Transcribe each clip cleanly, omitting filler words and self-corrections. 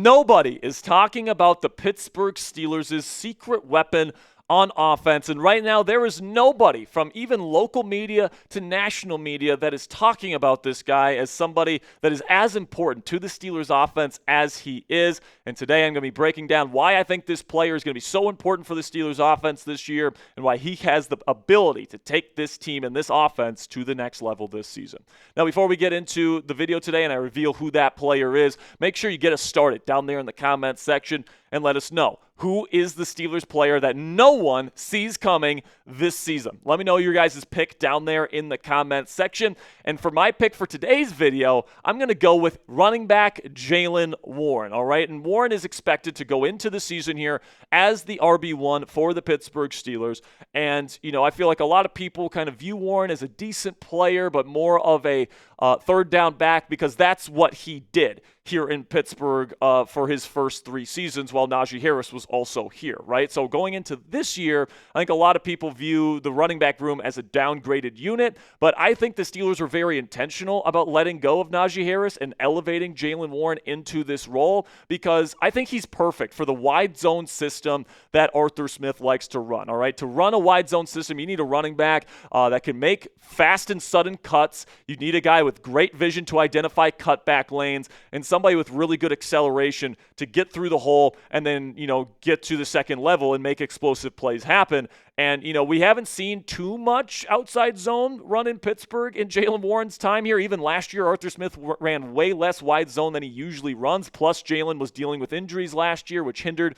Nobody is talking about the Pittsburgh Steelers' secret weapon on offense. And right now, there is nobody from even local media to national media that is talking about this guy as somebody that is as important to the Steelers offense as he is. And today I'm going to be breaking down why I think this player is going to be so important for the Steelers offense this year and why he has the ability to take this team and this offense to the next level this season. Now, before we get into the video today and I reveal who that player is, make sure you get us started down there in the comments section and let us know who is the Steelers player that no one sees coming this season. Let me know your guys' pick down there in the comments section. And for my pick for today's video, I'm going to go with running back Jaylen Warren, all right? And Warren is expected to go into the season here as the RB1 for the Pittsburgh Steelers. And, I feel like a lot of people kind of view Warren as a decent player, but more of a third down back because that's what he did here in Pittsburgh for his first 3 seasons while Najee Harris was also here, right? So going into this year, I think a lot of people view the running back room as a downgraded unit, but I think the Steelers were very intentional about letting go of Najee Harris and elevating Jaylen Warren into this role because I think he's perfect for the wide zone system that Arthur Smith likes to run, all right? To run a wide zone system, you need a running back that can make fast and sudden cuts. You need a guy with great vision to identify cutback lanes and somebody with really good acceleration to get through the hole and then, get to the second level and make explosive plays happen. And, we haven't seen too much outside zone run in Pittsburgh in Jaylen Warren's time here. Even last year, Arthur Smith ran way less wide zone than he usually runs. Plus, Jaylen was dealing with injuries last year, which hindered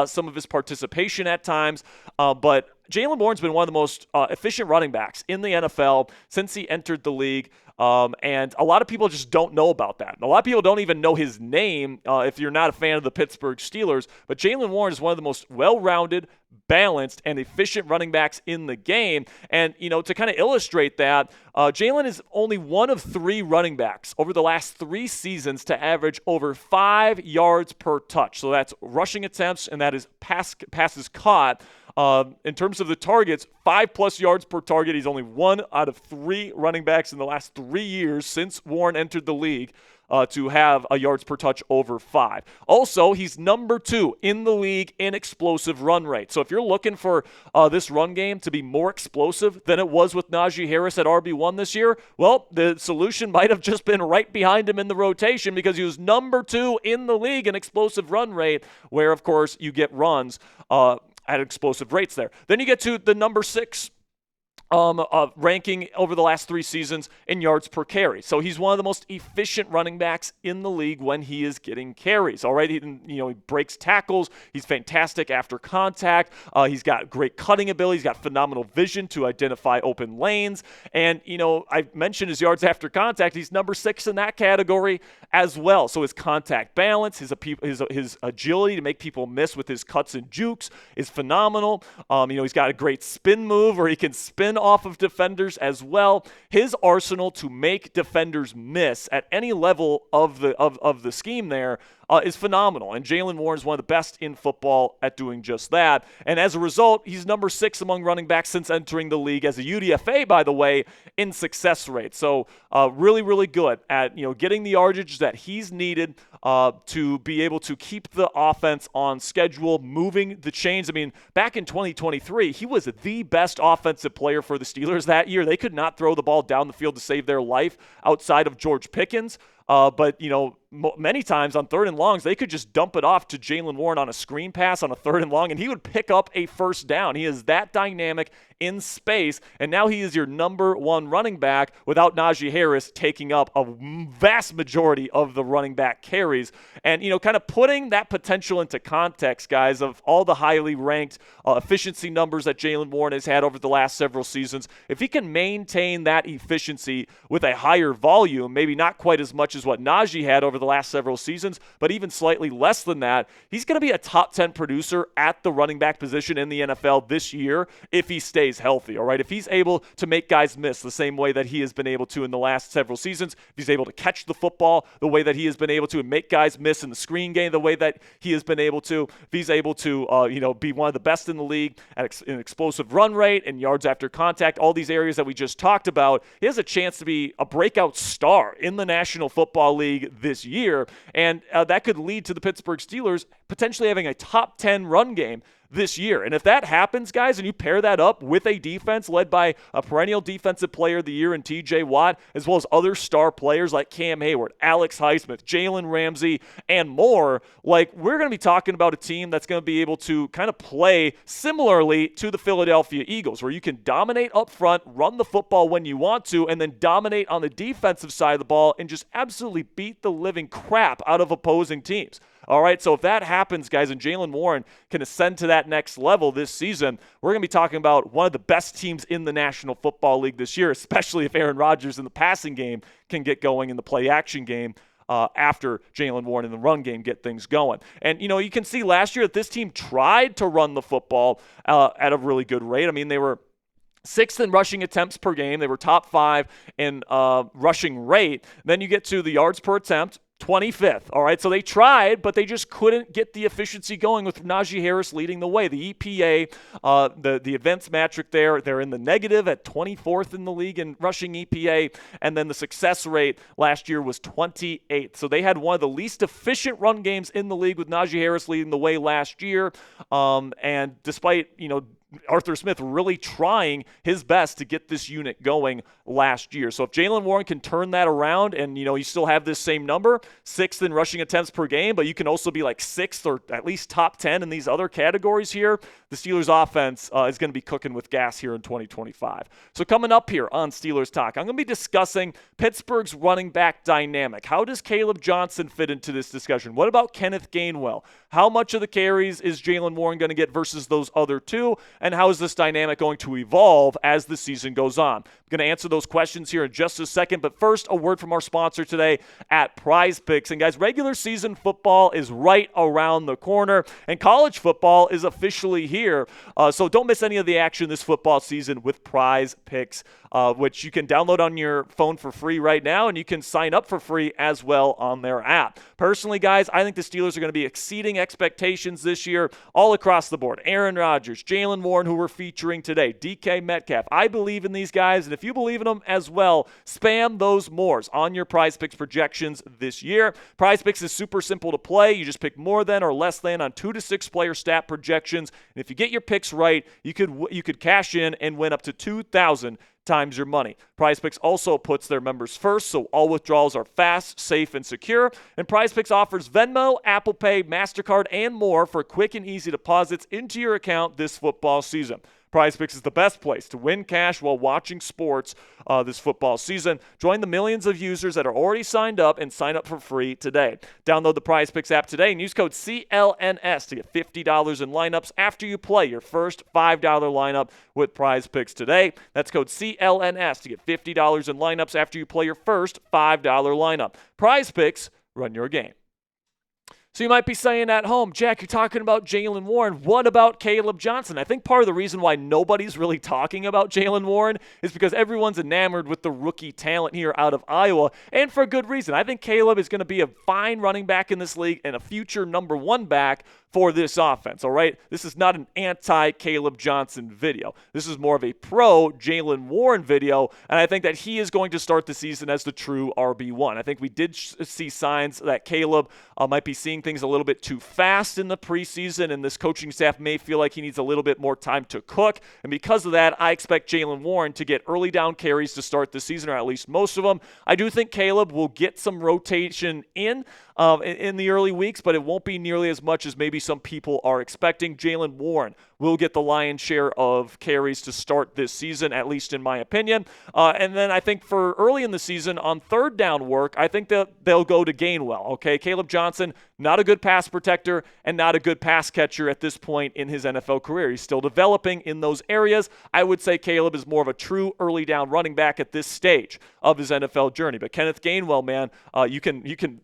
some of his participation at times. But Jaylen Warren's been one of the most efficient running backs in the NFL since he entered the league. And a lot of people just don't know about that. A lot of people don't even know his name if you're not a fan of the Pittsburgh Steelers. But Jaylen Warren is one of the most well-rounded, balanced, and efficient running backs in the game. And, to kind of illustrate that, Jaylen is only one of 3 running backs over the last 3 seasons to average over 5 yards per touch. So that's rushing attempts, and that is passes caught. In terms of the targets, 5+ yards per target. He's only 1 out of 3 running backs in the last 3 years since Warren entered the league to have a yards per touch over 5. Also, he's number 2 in the league in explosive run rate. So if you're looking for this run game to be more explosive than it was with Najee Harris at RB1 this year, well, the solution might have just been right behind him in the rotation because he was number 2 in the league in explosive run rate, where, of course, you get runs at explosive rates there. Then you get to the number 6 ranking over the last 3 seasons in yards per carry. So he's one of the most efficient running backs in the league when he is getting carries. All right, he breaks tackles. He's fantastic after contact. He's got great cutting ability. He's got phenomenal vision to identify open lanes. And, I mentioned his yards after contact. He's number 6 in that category as well. So his contact balance, his agility to make people miss with his cuts and jukes is phenomenal. He's got a great spin move where he can spin off of defenders as well. His arsenal to make defenders miss at any level of the scheme there is phenomenal. And Jaylen Warren is one of the best in football at doing just that. And as a result, he's number 6 among running backs since entering the league as a UDFA, by the way, in success rate. So really, really good at getting the yardage that he's needed to be able to keep the offense on schedule, moving the chains. I mean, back in 2023, he was the best offensive player for the Steelers that year. They could not throw the ball down the field to save their life outside of George Pickens. But many times on 3rd and longs, they could just dump it off to Jaylen Warren on a screen pass on a 3rd and long, and he would pick up a first down. He is that dynamic in space, and now he is your number 1 running back without Najee Harris taking up a vast majority of the running back carries. And, kind of putting that potential into context, guys, of all the highly ranked efficiency numbers that Jaylen Warren has had over the last several seasons, if he can maintain that efficiency with a higher volume, maybe not quite as much as what Najee had over the last several seasons, but even slightly less than that, he's going to be a top 10 producer at the running back position in the NFL this year if he stays healthy, all right? If he's able to make guys miss the same way that he has been able to in the last several seasons, if he's able to catch the football the way that he has been able to and make guys miss in the screen game the way that he has been able to, if he's able to, be one of the best in the league at an explosive run rate and yards after contact, all these areas that we just talked about, he has a chance to be a breakout star in the National Football Football League this year. And that could lead to the Pittsburgh Steelers potentially having a top 10 run game this year. And if that happens, guys, and you pair that up with a defense led by a perennial defensive player of the year in TJ Watt, as well as other star players like Cam Hayward, Alex Highsmith, Jalen Ramsey, and more, like, we're going to be talking about a team that's going to be able to kind of play similarly to the Philadelphia Eagles, where you can dominate up front, run the football when you want to, and then dominate on the defensive side of the ball and just absolutely beat the living crap out of opposing teams. All right, so if that happens, guys, and Jaylen Warren can ascend to that next level this season, we're going to be talking about one of the best teams in the National Football League this year, especially if Aaron Rodgers in the passing game can get going in the play-action game after Jaylen Warren in the run game get things going. And, you know, you can see last year that this team tried to run the football at a really good rate. I mean, they were 6th in rushing attempts per game. They were top 5 in rushing rate. Then you get to the yards per attempt, 25th. All right, so they tried, but they just couldn't get the efficiency going with Najee Harris leading the way. The EPA, the events metric there, they're in the negative at 24th in the league in rushing EPA, and then the success rate last year was 28th. So they had one of the least efficient run games in the league with Najee Harris leading the way last year. And despite, you know, Arthur Smith really trying his best to get this unit going last year. So if Jaylen Warren can turn that around and, you know, you still have this same number, 6th in rushing attempts per game, but you can also be like 6th or at least top 10 in these other categories here, the Steelers offense is going to be cooking with gas here in 2025. So coming up here on Steelers Talk, I'm going to be discussing Pittsburgh's running back dynamic. How does Kaleb Johnson fit into this discussion? What about Kenneth Gainwell? How much of the carries is Jaylen Warren going to get versus those other two? And how is this dynamic going to evolve as the season goes on? I'm going to answer those questions here in just a second, but first, a word from our sponsor today at Prize Picks. And guys, regular season football is right around the corner, and college football is officially here. So don't miss any of the action this football season with Prize Picks, which you can download on your phone for free right now, and you can sign up for free as well on their app. Personally, guys, I think the Steelers are going to be exceeding expectations this year all across the board. Aaron Rodgers, Jaylen Warren, who we're featuring today, DK Metcalf. I believe in these guys, and if you believe in them as well, spam those mores on your Prize Picks projections this year. Prize Picks is super simple to play. You just pick more than or less than on 2 to 6 player stat projections, and if you get your picks right, you could cash in and win up to $2,000 times your money. Prize Picks also puts their members first, so all withdrawals are fast, safe, and secure. And Prize Picks offers Venmo, Apple Pay, MasterCard, and more for quick and easy deposits into your account this football season. Prize Picks is the best place to win cash while watching sports this football season. Join the millions of users that are already signed up and sign up for free today. Download the Prize Picks app today and use code CLNS to get $50 in lineups after you play your first $5 lineup with Prize Picks today. That's code CLNS to get $50 in lineups after you play your first $5 lineup. Prize Picks, run your game. So you might be saying at home, Jack, you're talking about Jaylen Warren. What about Kaleb Johnson? I think part of the reason why nobody's really talking about Jaylen Warren is because everyone's enamored with the rookie talent here out of Iowa, and for a good reason. I think Kaleb is going to be a fine running back in this league and a future number 1 back for this offense, all right? This is not an anti-Kaleb Johnson video. This is more of a pro-Jaylen Warren video, and I think that he is going to start the season as the true RB1. I think we did see signs that Kaleb might be seeing things a little bit too fast in the preseason, and this coaching staff may feel like he needs a little bit more time to cook, and because of that, I expect Jaylen Warren to get early down carries to start the season, or at least most of them. I do think Kaleb will get some rotation in the early weeks, but it won't be nearly as much as maybe some people are expecting. Jaylen Warren will get the lion's share of carries to start this season, at least in my opinion. And then I think for early in the season, on third down work, I think that they'll go to Gainwell, okay? Kaleb Johnson, not a good pass protector and not a good pass catcher at this point in his NFL career. He's still developing in those areas. I would say Kaleb is more of a true early down running back at this stage of his NFL journey. But Kenneth Gainwell, man, you can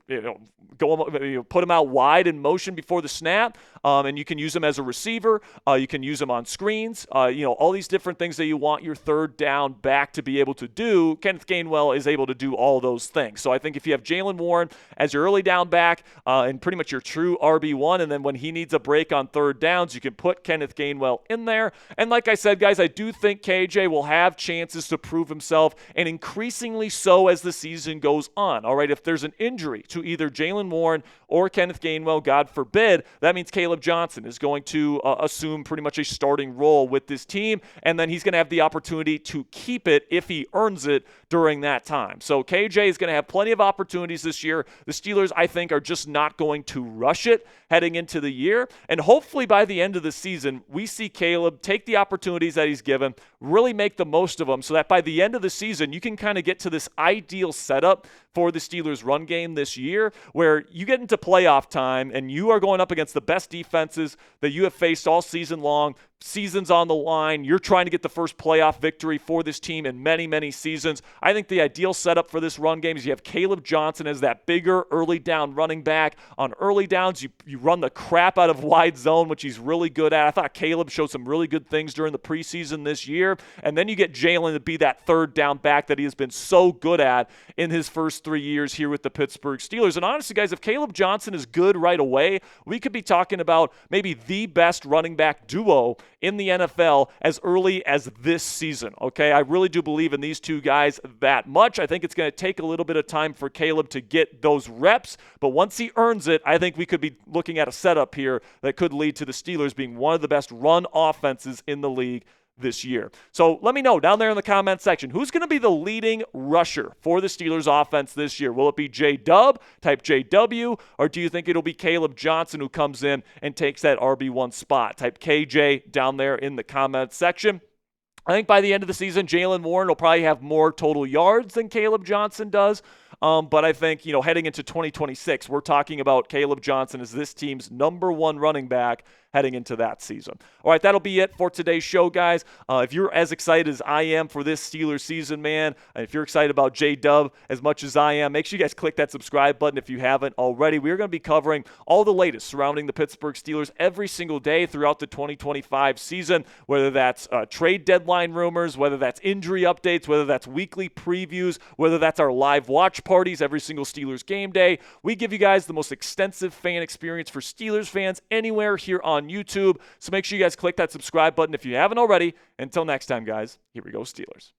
put him out wide in motion before the snap, and you can use him as a receiver. You can use him on screens. All these different things that you want your third down back to be able to do. Kenneth Gainwell is able to do all those things. So I think if you have Jaylen Warren as your early down back and pretty much your true RB1, and then when he needs a break on third downs, you can put Kenneth Gainwell in there. And like I said, guys, I do think KJ will have chances to prove himself, and increasingly so as the season goes on. All right, if there's an injury to either Jaylen Warren or Kenneth Gainwell, God forbid, that means Kaleb Johnson is going to assume pretty much a starting role with this team, and then he's going to have the opportunity to keep it if he earns it during that time. So KJ is going to have plenty of opportunities this year. The Steelers, I think, are just not going to rush it heading into the year, and hopefully by the end of the season, we see Kaleb take the opportunities that he's given, really make the most of them, so that by the end of the season, you can kind of get to this ideal setup for the Steelers' run game this year, where you get into playoff time and you are going up against the best defenses that you have faced all season long. Season's on the line. You're trying to get the first playoff victory for this team in many, many seasons. I think the ideal setup for this run game is you have Kaleb Johnson as that bigger early down running back. On early downs, you run the crap out of wide zone, which he's really good at. I thought Kaleb showed some really good things during the preseason this year. And then you get Jaylen to be that third down back that he has been so good at in his first 3 years here with the Pittsburgh Steelers. And honestly, guys, if Kaleb Johnson is good right away, we could be talking about maybe the best running back duo in the NFL as early as this season, okay? I really do believe in these two guys that much. I think it's going to take a little bit of time for Kaleb to get those reps, but once he earns it, I think we could be looking at a setup here that could lead to the Steelers being one of the best run offenses in the league this year. So let me know down there in the comment section, who's going to be the leading rusher for the Steelers offense this year? Will it be J-Dub, type JW, or do you think it'll be Kaleb Johnson who comes in and takes that RB1 spot? Type KJ down there in the comment section. I think by the end of the season, Jaylen Warren will probably have more total yards than Kaleb Johnson does. But I think, heading into 2026, we're talking about Kaleb Johnson as this team's #1 running back heading into that season. All right, that'll be it for today's show, guys. If you're as excited as I am for this Steelers season, man, and if you're excited about J-Dub as much as I am, make sure you guys click that subscribe button if you haven't already. We're going to be covering all the latest surrounding the Pittsburgh Steelers every single day throughout the 2025 season, whether that's trade deadline rumors, whether that's injury updates, whether that's weekly previews, whether that's our live watch parties every single Steelers game day. We give you guys the most extensive fan experience for Steelers fans anywhere here on YouTube. So make sure you guys click that subscribe button if you haven't already. Until next time, guys, here we go, Steelers.